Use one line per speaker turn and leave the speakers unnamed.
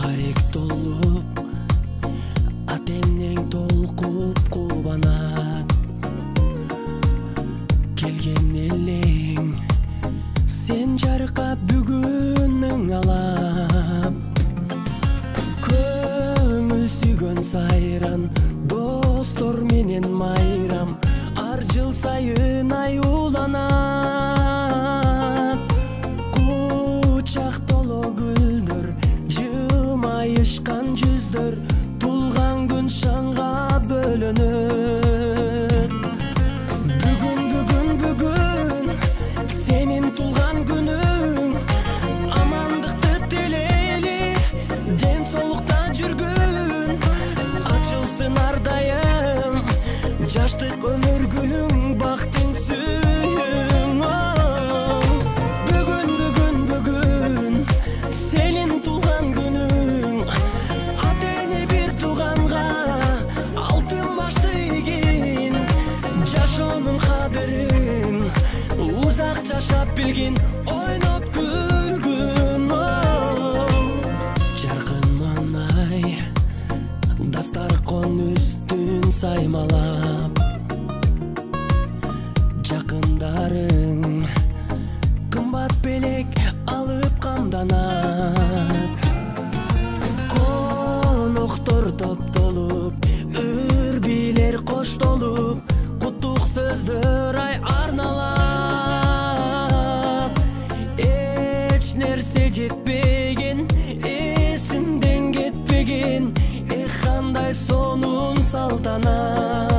Карек толуп атенең толкуп кубанат келген элең сен жаркап бүгүнүң алап көңүл сүйгөн сайран достор менен майрам ар жыл сайын аюуланат кучак толо гүлдөр жылмайышкан жүздөр тулган күн шаңга бөлөнөт бүгүн сенин тулган күнүң амандыкты тилейли ден соолукта жүргүн ачылсын ар дайым жаштык өмүр гүлүң бактың сүйүң бүгүн сенин тулган күнүң атене бир тууганга алтын башты ийгин жашоонун кадырын узак жашап билгин ойноп күлгүн жаркын маанай дастаркон үстүн саймалап жакындарың кымбат белек алып камданат коноктор топтолуп үрбилер коштолуп куттук сөздөр арналат эч нерсе жетпеген эсинден кетпеген кандай сонун салтанат